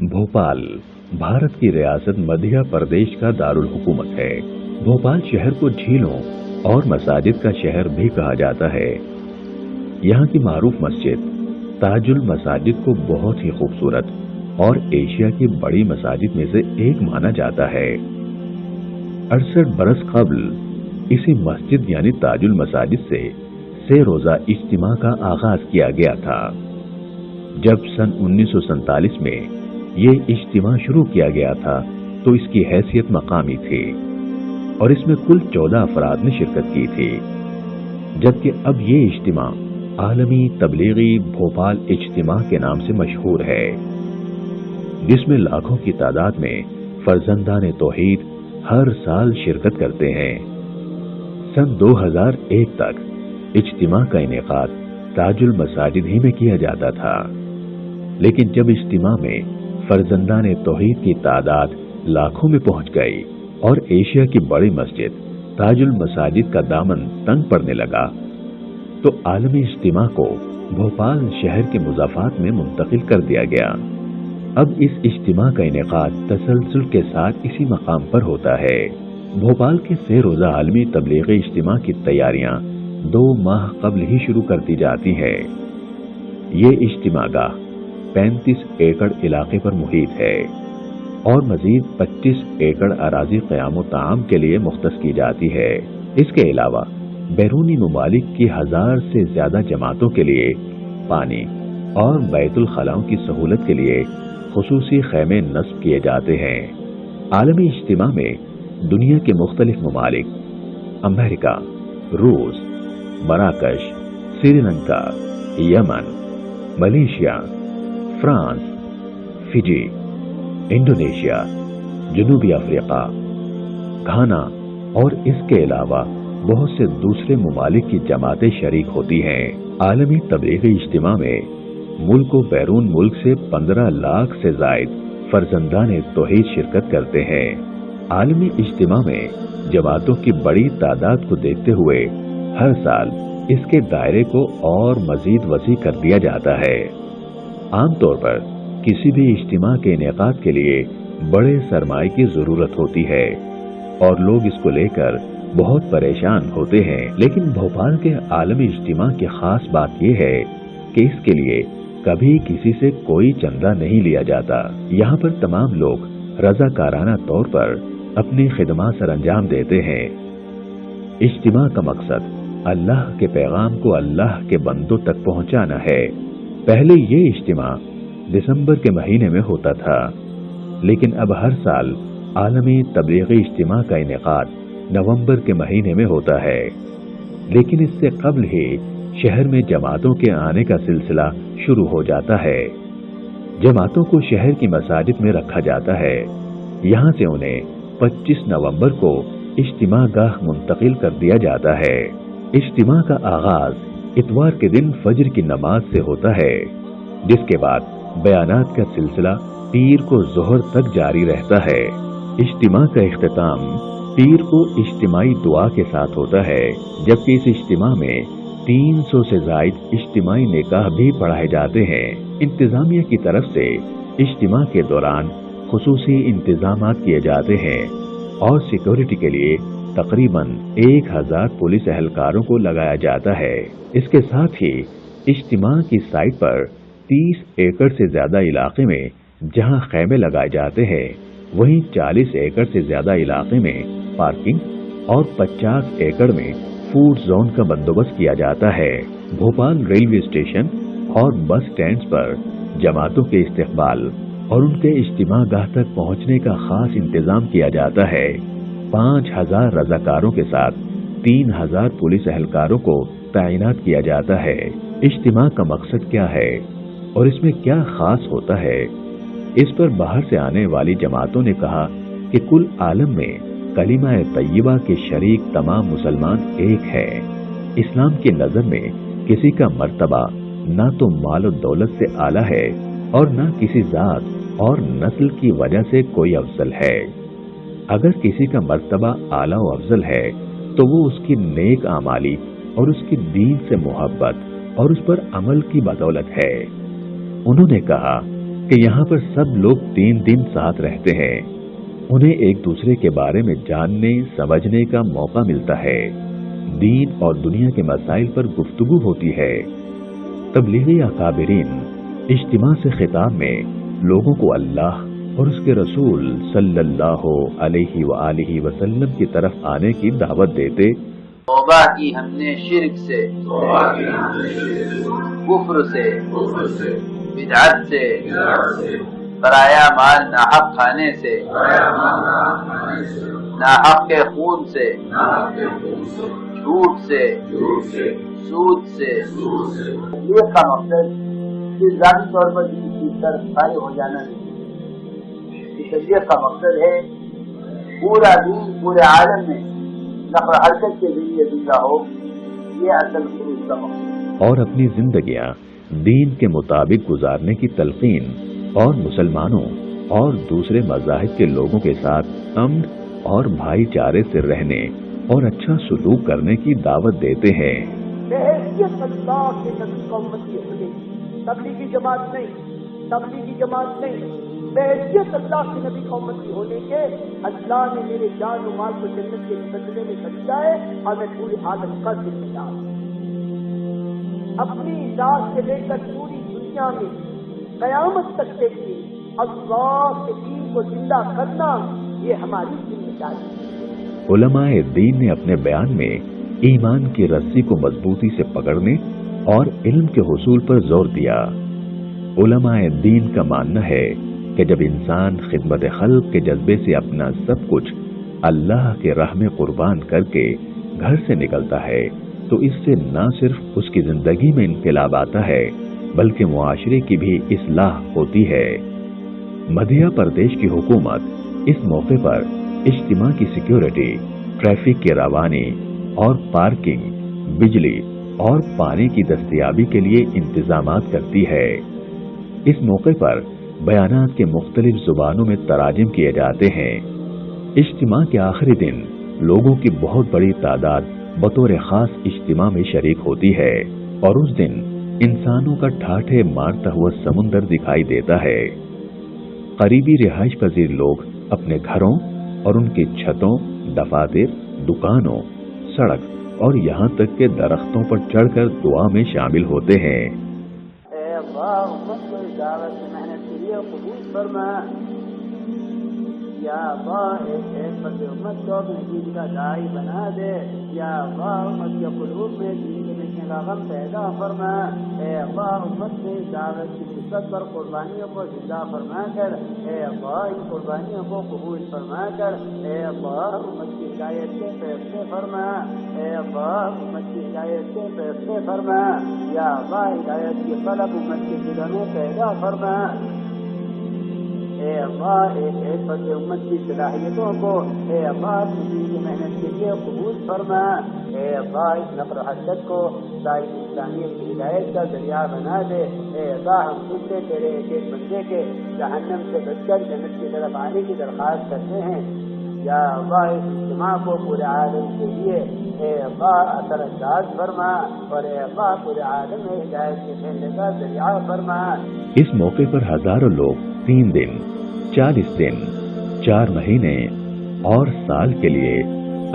भोपाल भारत की रियासत मध्य प्रदेश का दारुल हुकूमत है। भोपाल शहर को झीलों और मसाजिद का शहर भी कहा जाता है। यहाँ की मारूफ मस्जिद ताजुल मसाजिद को बहुत ही खूबसूरत और एशिया की बड़ी मसाजिद में से एक माना जाता है। 68 बरस कबल इसी मस्जिद यानी ताजुल मसाजिद से रोजा इज्तिमा का आगाज किया गया था। जब सन 1947 में ये इज्तिमा शुरू किया गया था तो इसकी हैसियत मकामी थी और इसमें कुल 14 अफराद ने शिरकत की थी, जबकि अब ये इज्तिमा आलमी तबलीगी भोपाल इज्तिमा के नाम से मशहूर है, जिसमें लाखों की तादाद में फर्जंदान तौहीद हर साल शिरकत करते हैं। सन 2001 तक इज्तिमा का इनेकाद ताजुल मसाजिद ही में किया जाता था, लेकिन जब इज्तिमा में फर्जंदान तौहीद की तादाद लाखों में पहुंच गई और एशिया की बड़ी मस्जिद ताजुल मसाजिद का दामन तंग पड़ने लगा, तो आलमी इज्तिमा को भोपाल शहर के मुजाफात में मुंतकिल कर दिया गया। अब इस इज्तिमा का इनेकाद तसलसल के साथ इसी मकाम पर होता है। भोपाल के से रोजा आलमी तबलीगी इज्तिमा की तैयारियां 2 माह कबल ही शुरू कर दी जाती है। ये इज्तिमागाह 35 एकड़ इलाके पर मुहित है और मजीद 25 एकड़ अराजी क़याम ताम के लिए मुख्तस की जाती है। इसके अलावा बैरूनी ममालिक की 1000 से ज्यादा जमातों के लिए पानी और बैतुल खलाओं की सहूलत के लिए खुसूसी खैमे नस्ब किए जाते हैं। आलमी इज्तिमा में दुनिया के मुख्तलिफ ममालिक अमेरिका, रूस, मराकश, श्रीलंका, यमन, मलेशिया, फ्रांस, फिजी, इंडोनेशिया, जनूबी अफ्रीका, घाना और इसके अलावा बहुत से दूसरे ममालिक की जमातें शरीक होती हैं। आलमी तबलीगी इज्तिमा में मुल्क व बैरून मुल्क से 15 लाख से जायद फर्जंदान तौहीद शिरकत करते हैं। आलमी इज्तिमा में जमातों की बड़ी तादाद को देखते हुए हर साल इसके दायरे को और मजीद वसी कर दिया जाता है। आमतौर पर किसी भी इज्तिमा के इनेकाद के लिए बड़े सरमाए की जरूरत होती है और लोग इसको लेकर बहुत परेशान होते हैं, लेकिन भोपाल के आलमी इज्तिमा की खास बात यह है कि इसके लिए कभी किसी से कोई चंदा नहीं लिया जाता। यहाँ पर तमाम लोग रजाकाराना तौर पर अपनी खिदमत सर अंजाम देते हैं। इज्तिमा का मकसद अल्लाह के पैगाम को अल्लाह के बंदों तक पहुँचाना है। पहले ये इज्तिमा दिसंबर के महीने में होता था, लेकिन अब हर साल आलमी तबलीगी इज्तिमा का इनेकाद नवंबर के महीने में होता है। लेकिन इससे कबल ही शहर में जमातों के आने का सिलसिला शुरू हो जाता है। जमातों को शहर की मसाजिद में रखा जाता है। यहाँ से उन्हें 25 नवंबर को इज्तिमा गाह मुंतकिल कर दिया जाता है। इज्तिमा का आगाज इतवार के दिन फजर की नमाज से होता है, जिसके बाद बयानात का सिलसिला पीर को जोहर तक जारी रहता है। इज्तिमा का इख्तिताम पीर को इज्तिमाई दुआ के साथ होता है, जबकि इस इज्तिमा में 300 से जायद इज्तिमाई निकाह भी पढ़ाए जाते हैं। इंतजामिया की तरफ से इज्तिमा के दौरान खुसूसी इंतजामात किए जाते हैं और सिक्योरिटी के लिए तकरीबन 1000 पुलिस एहलकारों को लगाया जाता है। इसके साथ ही इज्तिमा की साइट पर 30 एकड़ से ज्यादा इलाके में जहां खैमे लगाए जाते हैं, वहीं 40 एकड़ से ज्यादा इलाके में पार्किंग और 50 एकड़ में फूड जोन का बंदोबस्त किया जाता है। भोपाल रेलवे स्टेशन और बस स्टैंड पर जमातों के इस्तकबाल और उनके इज्तिमा गाह तक पहुंचने का खास इंतजाम किया जाता है। 5000 रजाकारों के साथ 3000 पुलिस एहलकारों को तैनात किया जाता है। इज्तिमा का मकसद क्या है और इसमें क्या खास होता है, इस पर बाहर से आने वाली जमातों ने कहा कि कुल आलम में कलिमा तय्यबा के शरीक तमाम मुसलमान एक है। इस्लाम की नजर में किसी का मर्तबा ना तो माल और दौलत से आला है और ना किसी जात और नस्ल की वजह से कोई अफजल है। अगर किसी का मर्तबा आला व अफजल है तो वो उसकी नेक आमाली और उसकी दीन से मोहब्बत और उस पर अमल की बदौलत है। उन्होंने कहा کہ یہاں پر سب لوگ 3 دن ساتھ رہتے ہیں، انہیں ایک دوسرے کے بارے میں جاننے سمجھنے کا موقع ملتا ہے، دین اور دنیا کے مسائل پر گفتگو ہوتی ہے۔ تبلیغی اکابرین اجتماع سے خطاب میں لوگوں کو اللہ اور اس کے رسول صلی اللہ علیہ وآلہ وسلم کی طرف آنے کی دعوت دیتے۔ توبہ کی ہم نے شرک سے، کفر سے، بدعت سے، پرایا مال ناحق کھانے سے، ناحق کے خون سے، جھوٹ سے، سود سے۔ یہ کا مقصد صرف ذاتی طور پر کسی چیز کا فائدہ ہو جانا نہیں، شریعت کا مقصد ہے پورا دین پورے عالم میں نقل و حرکت کے ذریعے زندہ ہو، یہ اصل خروج کا مقصد۔ اور اپنی زندگیاں دین کے مطابق گزارنے کی تلقین اور مسلمانوں اور دوسرے مذاہب کے لوگوں کے ساتھ امن اور بھائی چارے سے رہنے اور اچھا سلوک کرنے کی دعوت دیتے ہیں۔ بحیثیت اللہ کے نبی کو امتی ہونے، تبلیغی جماعت نہیں، بحیثیت اللہ کے نبی کو امتی ہونے کے اللہ نے میرے جان و مال کو جنت کے بدلے میں خریدا ہے اور میں پورے عالم کا ذمہ دار ہوں۔ اپنی ذات سے لے کر پوری دنیا میں قیامت تک کے لیے اللہ کے دین کو زندہ کرنا یہ ہماری ذمہ داری ہے۔ علماء دین نے اپنے بیان میں ایمان کی رسی کو مضبوطی سے پکڑنے اور علم کے حصول پر زور دیا۔ علماء دین کا ماننا ہے کہ جب انسان خدمت خلق کے جذبے سے اپنا سب کچھ اللہ کے راہ میں قربان کر کے گھر سے نکلتا ہے تو اس سے نہ صرف اس کی زندگی میں انقلاب آتا ہے بلکہ معاشرے کی بھی اصلاح ہوتی ہے۔ مدھیہ پردیش کی حکومت اس موقع پر اجتماع کی سیکیورٹی، ٹریفک کی روانی اور پارکنگ، بجلی اور پانی کی دستیابی کے لیے انتظامات کرتی ہے۔ اس موقع پر بیانات کے مختلف زبانوں میں تراجم کیے جاتے ہیں۔ اجتماع کے آخری دن لوگوں کی بہت بڑی تعداد بطور خاص اجتماع میں شریک ہوتی ہے اور اس دن انسانوں کا ٹھاٹھے مارتا ہوا سمندر دکھائی دیتا ہے۔ قریبی رہائش پذیر لوگ اپنے گھروں اور ان کی چھتوں، دفاتر، دکانوں، سڑک اور یہاں تک کہ درختوں پر چڑھ کر دعا میں شامل ہوتے ہیں۔ اے اللہ امت کو دعوت محنت کے لیے قبول فرما، یا اللہ ایک فرد امت کو اپنے دین کا داعی بنا دے، یا اللہ امت کے قلوب میں دین کے ملنے کا غم پیدا فرما، اے اللہ امت میں دعوت کی نسبت پر قربانیوں کو زندہ فرما کر، اے اللہ ان قربانیوں کو قبول فرما کر، اے اللہ امت کی ہدایت کے فیصلے فرما، اے اللہ امت کی ہدایت کے فیصلے فرما، یا اللہ ہدایت کی طلب امت کے دلوں میں پیدا فرما، اے اللہ ایک فرد امت کی صلاحیتوں کو اے اللہ کسی کی محنت کے لیے قبول فرما، اے اللہ اس نقل و حرکت کو دائرۃ اسلامیہ کی ہدایت کا ذریعہ بنا دے، اے اللہ ہم تم سے تیرے ایک ایک بندے کے جہنم سے بچ کر جنت کی طرف آنے کی درخواست کرتے ہیں، یا اللہ اس اجتماع کو پورے عالم کے لیے اے اللہ اثر انداز فرما اور اے اللہ پورے عالم میں ہدایت کے پھیلنے کا ذریعہ فرما۔ اس موقع پر ہزاروں لوگ 3 دن، 40 دن، 4 مہینے اور سال کے لیے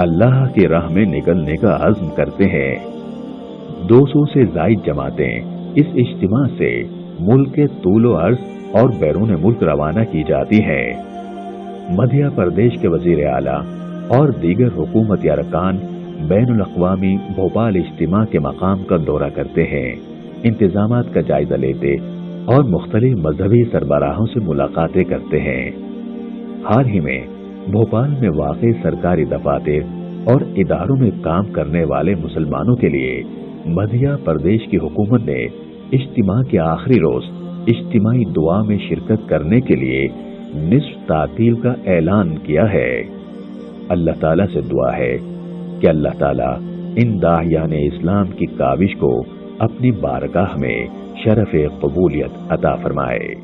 اللہ کی راہ میں نکلنے کا عزم کرتے ہیں۔ 200 سے زائد جماعتیں اس اجتماع سے ملک کے طول و عرض اور بیرون ملک روانہ کی جاتی ہیں۔ مدھیہ پردیش کے وزیر اعلیٰ اور دیگر حکومتی ارکان بین الاقوامی بھوپال اجتماع کے مقام کا دورہ کرتے ہیں، انتظامات کا جائزہ لیتے اور مختلف مذہبی سربراہوں سے ملاقاتیں کرتے ہیں۔ حال ہی میں بھوپال میں واقع سرکاری دفاتر اور اداروں میں کام کرنے والے مسلمانوں کے لیے مدھیہ پردیش کی حکومت نے اجتماع کے آخری روز اجتماعی دعا میں شرکت کرنے کے لیے نصف تعطیل کا اعلان کیا ہے۔ اللہ تعالیٰ سے دعا ہے کہ اللہ تعالیٰ ان داعیان اسلام کی کاوش کو اپنی بارگاہ میں شرف قبولیت عطا فرمائے۔